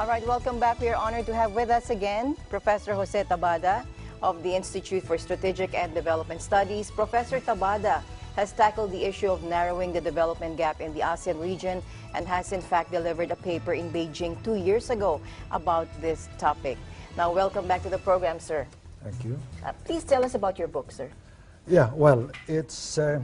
right, welcome back. We are honored to have with us again Professor Jose Tabada of the Institute for Strategic and Development Studies. Professor Tabada has tackled the issue of narrowing the development gap in the ASEAN region and has in fact delivered a paper in Beijing 2 years ago about this topic. Now, welcome back to the program, sir. Thank you. Please tell us about your book, sir. Yeah, well, it's a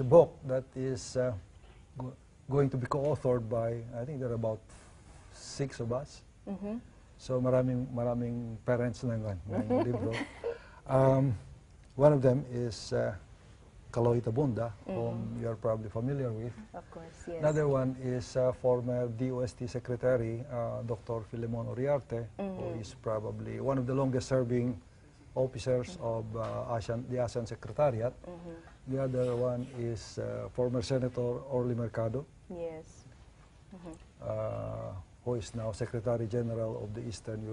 book that is going to be co-authored by, I think there are about 6 of us. So maraming parents ng libro. One of them is Kaloy Tabunda, whom you are probably familiar with. Of course, yes. Another one is former DOST Secretary, Dr. Filemon Uriarte, who is probably one of the longest-serving officers of the ASEAN Secretariat. The other one is former Senator Orly Mercado. Yes. Who is now Secretary General of the Eastern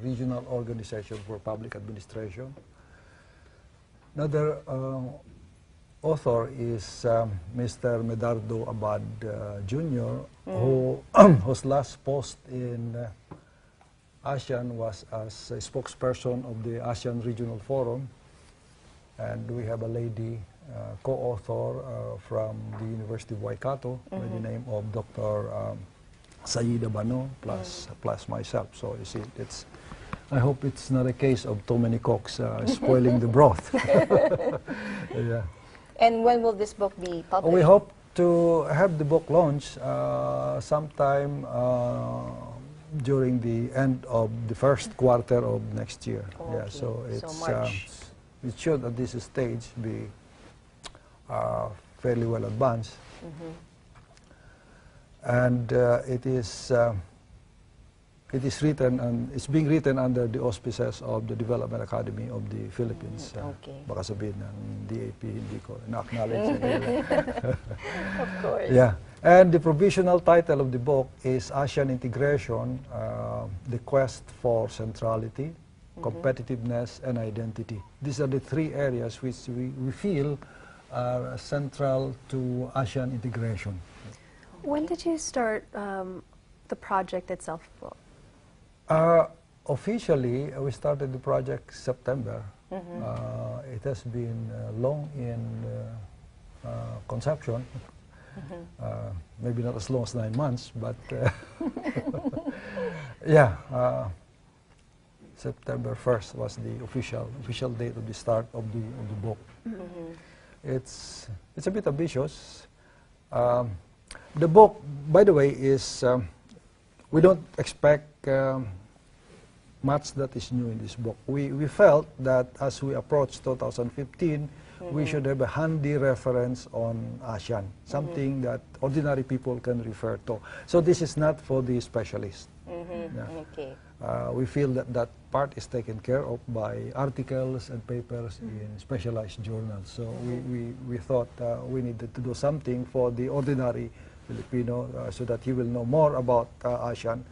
Regional Organization for Public Administration. Another author is Mr. Medardo Abad Jr., whose last post in ASEAN was as a spokesperson of the ASEAN Regional Forum. And we have a lady co-author from the University of Waikato by the name of Dr. Saida Bano plus myself. So you see, I hope it's not a case of too many cooks spoiling the broth. Yeah. And when will this book be published? We hope to have the book launched sometime during the end of the first quarter of next year. Okay. Yeah, so it's March. it should at this stage be fairly well advanced. And it is written and it's being written under the auspices of the Development Academy of the Philippines. Okay. Baka sabihin ng DAP, hindi ko na-acknowledge. Of course. Yeah. And the provisional title of the book is ASEAN Integration, The Quest for Centrality, Competitiveness, and Identity. These are the 3 areas which we feel are central to ASEAN integration. When did you start the project itself? Officially, we started the project September. It has been long in conception. Maybe not as long as 9 months, but yeah. September 1st was the official date of the start of the book. It's a bit ambitious. The book, by the way, is we don't expect much that is new in this book. We felt that as we approach 2015, we should have a handy reference on ASEAN, something that ordinary people can refer to. So this is not for the specialists. Yeah. Okay. We feel that part is taken care of by articles and papers in specialized journals. So we thought we needed to do something for the ordinary Filipino so that he will know more about ASEAN.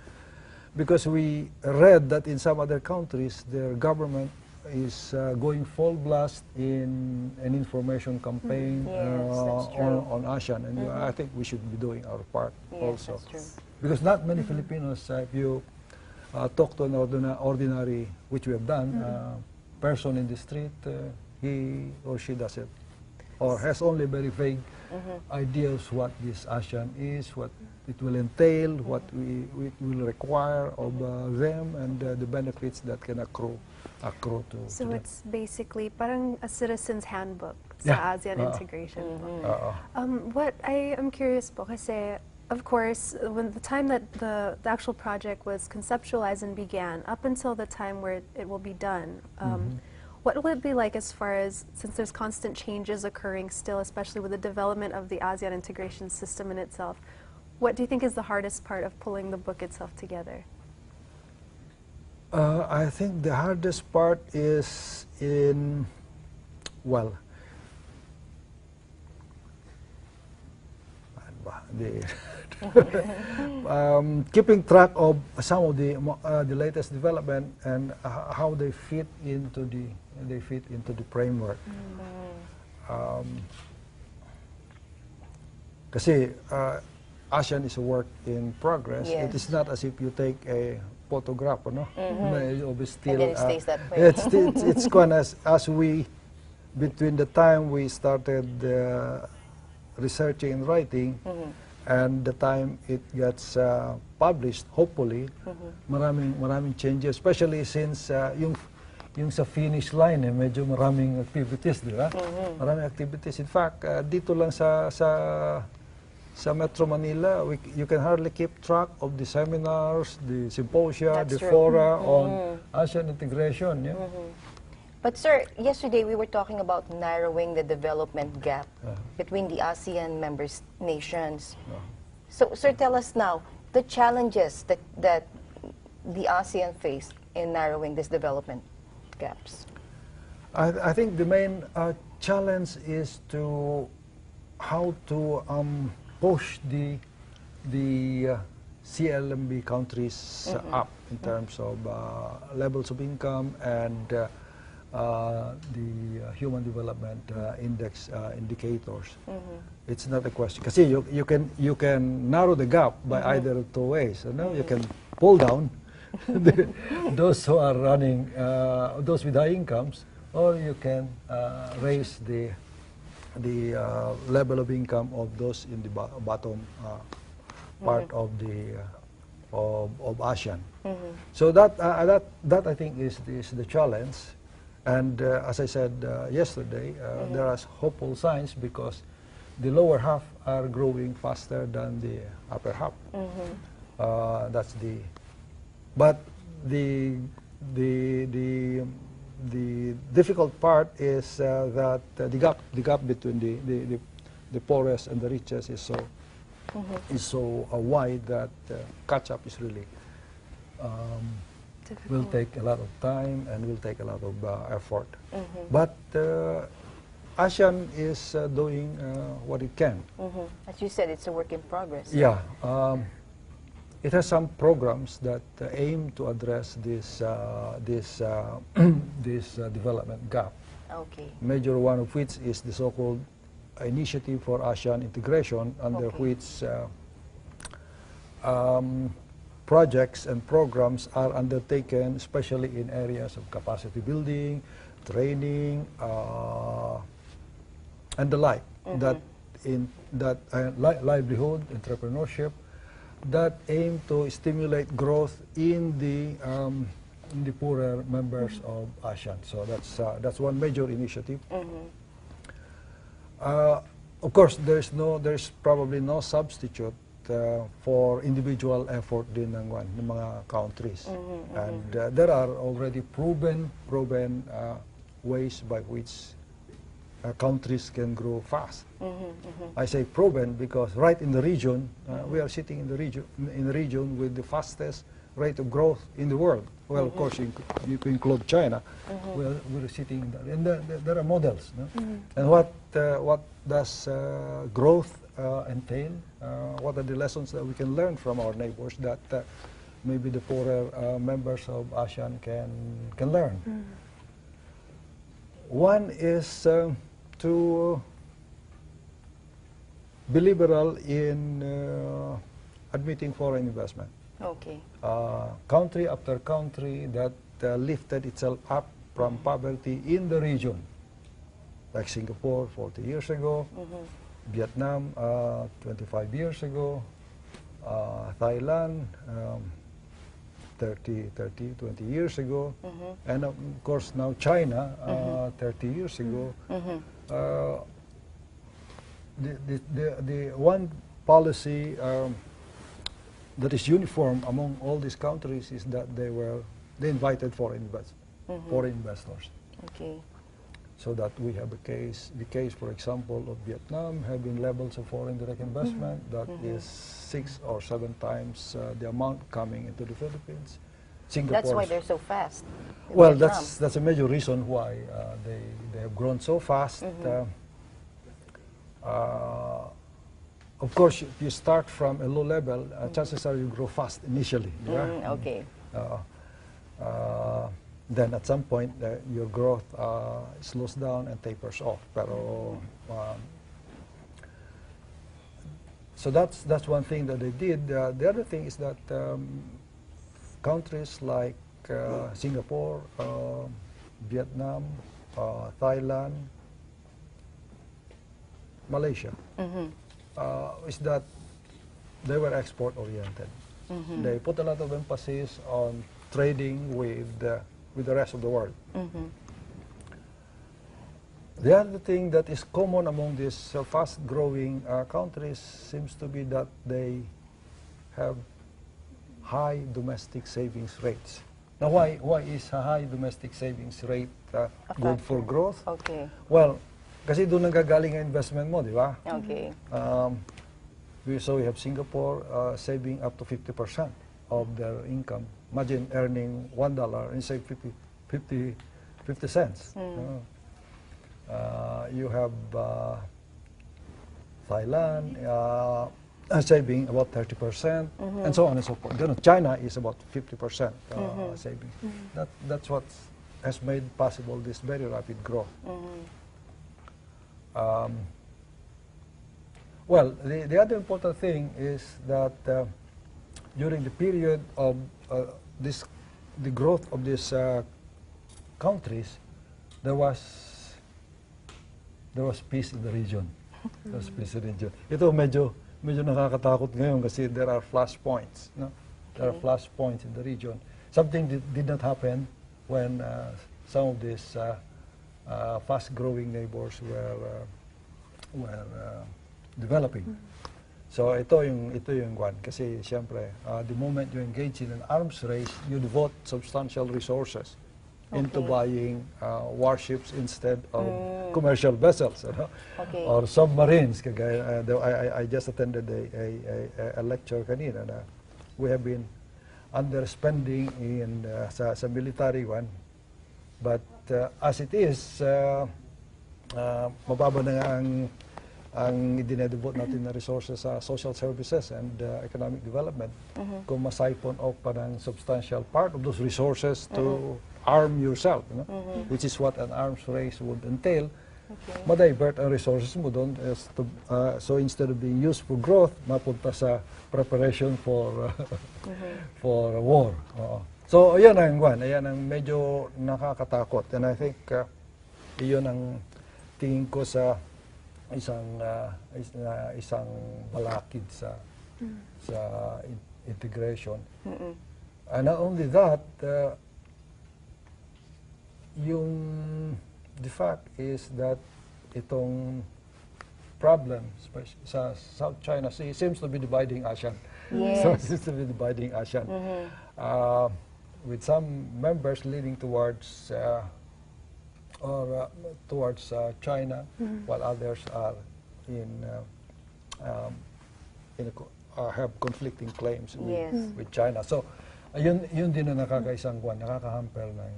Because we read that in some other countries, their government is going full blast in an information campaign on ASEAN. And I think we should be doing our part also. That's true. Because not many Filipinos, if you talk to an ordinary, which we have done, person in the street, he or she doesn't, or has only very vague ideas what this ASEAN is, what it will entail, what we will require of them, and the benefits that can accrue to So them. it's basically parang a citizen's handbook sa ASEAN integration. What I am curious po kasi, of course, when the time that the actual project was conceptualized and began, up until the time where it will be done, what will it be like as far as, since there's constant changes occurring still, especially with the development of the ASEAN integration system in itself, what do you think is the hardest part of pulling the book itself together? I think the hardest part is in, well, keeping track of some of the latest development and how they fit into the framework. Kasi ASEAN is a work in progress. Yes. It is not as if you take a photograph, no? And then it stays that way. It's gone as we, between the time we started researching and writing, and the time it gets published, hopefully, maraming changes, especially since yung sa finish line, medyo maraming activities, di ba? Maraming activities. In fact, dito lang sa Metro Manila, you can hardly keep track of the seminars, the symposia, That's the true. fora on ASEAN integration. Yeah? But sir, yesterday we were talking about narrowing the development gap between the ASEAN nations. So sir, tell us now, the challenges that the ASEAN face in narrowing these development gaps. I think the main challenge is to how to push the CLMB countries up in terms of levels of income and the human development index indicators. It's not a question. Because you can narrow the gap by either of two ways. You know? You can pull down those who are running, those with high incomes, or you can raise the level of income of those in the bottom part of the of ASEAN. So that I think is the challenge. And as I said yesterday, there are hopeful signs because the lower half are growing faster than the upper half. That's the. But the difficult part is that the gap between the poorest and the richest is so wide that catch up is really will take a lot of time and will take a lot of effort. But ASEAN is doing what it can. As you said, it's a work in progress. Yeah. It has some programs that aim to address this development gap. Okay. Major one of which is the so-called Initiative for ASEAN Integration, under which projects and programs are undertaken, especially in areas of capacity building, training, and the like. Livelihood, entrepreneurship, that aim to stimulate growth in the poorer members of ASEAN. So that's one major initiative. Of course, there's probably no substitute for individual effort din ng mga countries, and there are already proven ways by which countries can grow fast. I say proven because right in the region, we are sitting in the region with the fastest rate of growth in the world. Well, of course, you include China. We're sitting in that, and there are models. No? And what does growth entail? What are the lessons that we can learn from our neighbors that maybe the poorer members of ASEAN can learn? One is to be liberal in admitting foreign investment. Okay. Country after country that lifted itself up from poverty in the region, like Singapore 40 years ago, Vietnam 25 years ago, Thailand 20 years ago, and of course now China 30 years ago. The one policy that is uniform among all these countries is that they invited foreign investors. Okay. So that we have the case, for example, of Vietnam having levels of foreign direct investment that is 6 or 7 times the amount coming into the Philippines. Singapore. That's why they're so fast. Well, that's a major reason why they have grown so fast. Of course, if you start from a low level, chances are you grow fast initially. Yeah? Okay. Then at some point, your growth slows down and tapers off. So that's one thing that they did. The other thing is that countries like Singapore, Vietnam, Thailand, Malaysia, is that they were export-oriented. They put a lot of emphasis on trading with the rest of the world. The other thing that is common among these fast-growing countries seems to be that they have high domestic savings rates. Now, why is a high domestic savings rate good for growth? Okay. Well, kasi doon nanggagaling ang investment mo, di ba? Okay. So we have Singapore saving up to 50% of their income. Imagine earning $1 and save 50 cents. You have Thailand saving about 30%, and so on and so forth. China is about 50% saving. That's what has made possible this very rapid growth. Well, the other important thing is that during the period of the growth of these countries, there was peace in the region. There was peace in the region. Ito medyo nakakatakot ngayon kasi there are flashpoints. No? There are flashpoints in the region. Something did not happen when some of these fast-growing neighbors were developing. So ito yung one kasi siyempre the moment you engage in an arms race, you devote substantial resources into buying warships instead of commercial vessels, you know? Or submarines. I just attended a lecture kanina na we have been underspending in sa military one, but as it is mababa na nga ang dinedebot natin na resources sa social services and economic development. Kung ma-siphon off pa ng substantial part of those resources to arm yourself, you know? Which is what an arms race would entail. Ma-divert ang resources mo doon so instead of being used for growth, mapunta sa preparation for war. So ayan ang medyo nakakatakot, and I think iyon ang tingin ko sa isang balakid sa integration. And not only that, the fact is that itong problem sa South China Sea seems to be dividing ASEAN. Yes. So it seems to be dividing ASEAN. With some members leaning towards China, while others are have conflicting claims with China. So, yun din na nakakahamper ng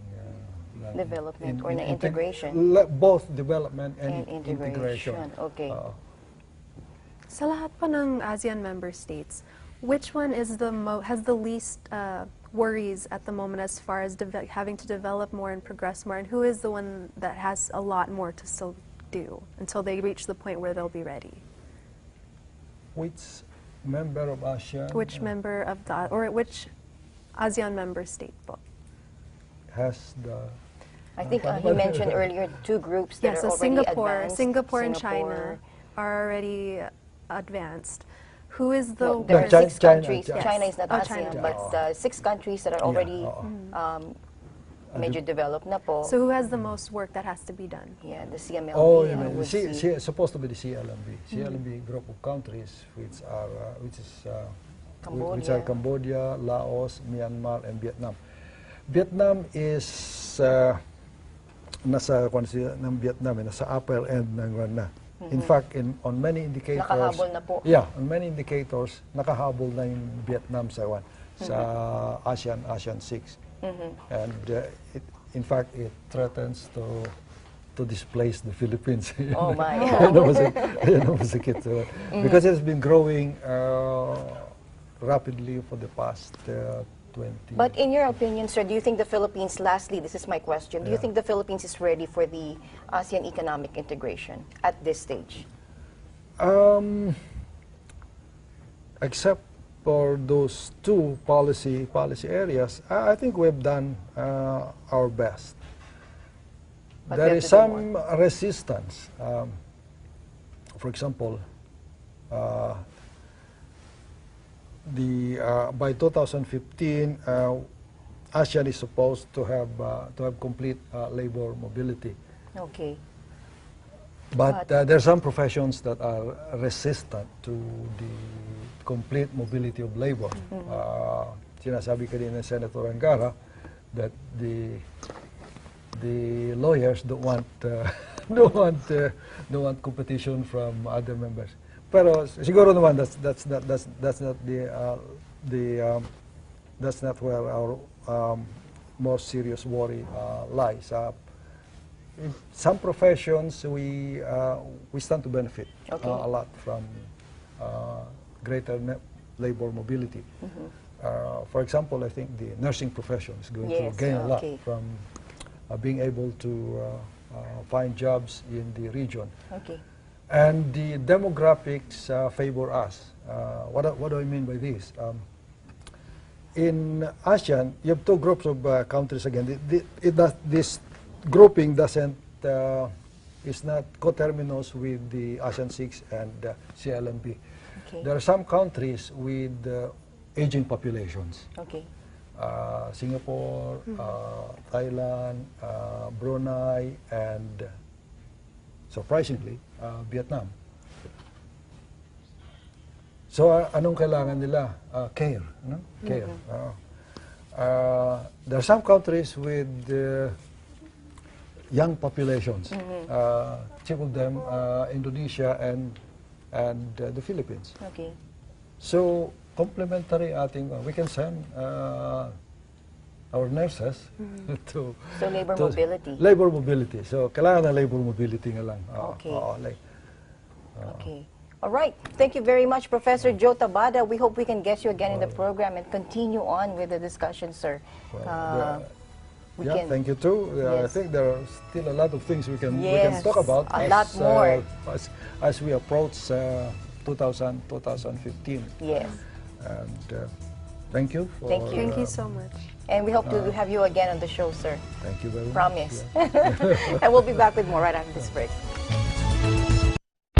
development or na integration. Both development and integration. Okay. Sa lahat pa ng ASEAN member states, which one is has the least worries at the moment as far as having to develop more and progress more, and who is the one that has a lot more to still do until they reach the point where they'll be ready? Which member of ASEAN? Which member of which ASEAN member state has the... I think he mentioned earlier two groups that are already advanced. Singapore and China are already advanced. Who is the... There are 6 countries. Yes. China is not China. ASEAN, but 6 countries that are already medyo developed na po. So who has the most work that has to be done? Yeah, the CMLB. Oh, you mean, supposed to be the CLMB. CLMB group of countries which are Cambodia, Laos, Myanmar, and Vietnam. Vietnam is nasa upper end ng na. In fact, on many indicators, nakahabol na po. Yeah, on many indicators, nakahabol na yung Vietnam sa ASEAN 6. And in fact, it threatens to displace the Philippines. Oh my! Because it's been growing rapidly for the past 20. But in your opinion, sir, do you think the Philippines, lastly, this is my question, do you think the Philippines is ready for the ASEAN economic integration at this stage? except for those two policy areas, I think we've done our best. But There we have is to do some resistance. For example, by 2015, ASEAN is supposed to have complete labor mobility. Okay. But there are some professions that are resistant to the complete mobility of labor. Sinasabi kanina ni Senator Angara that the lawyers don't want competition from other members. Pero siguro naman that's not where our most serious worry lies. In some professions, we stand to benefit a lot from greater labor mobility. For example, I think the nursing profession is going to gain a lot from being able to find jobs in the region. Okay. And the demographics favor us. What do I mean by this? In ASEAN, you have two groups of countries again. This grouping is not coterminous with the ASEAN 6 and CLMP. Okay. There are some countries with aging populations. Okay. Singapore, Thailand, Brunei, and surprisingly, Vietnam. So, anong kailangan nila? Care. No? Care. There are some countries with young populations. Chief of them, Indonesia and the Philippines. Okay. So, complementary ating, we can send our nurses to... So, labor mobility. Labor mobility. So, kailangan na labor mobility nga lang. Okay. Okay. All right. Thank you very much, Professor Joe Tabada. We hope we can get you again in the program and continue on with the discussion, sir. Thank you too. I think there are still a lot of things we can talk about. A lot more. As we approach 2015. Yes. And thank you. Thank you. Thank you so much. And we hope to have you again on the show, sir. Thank you very much. Promise. Yeah. And we'll be back with more right after this break.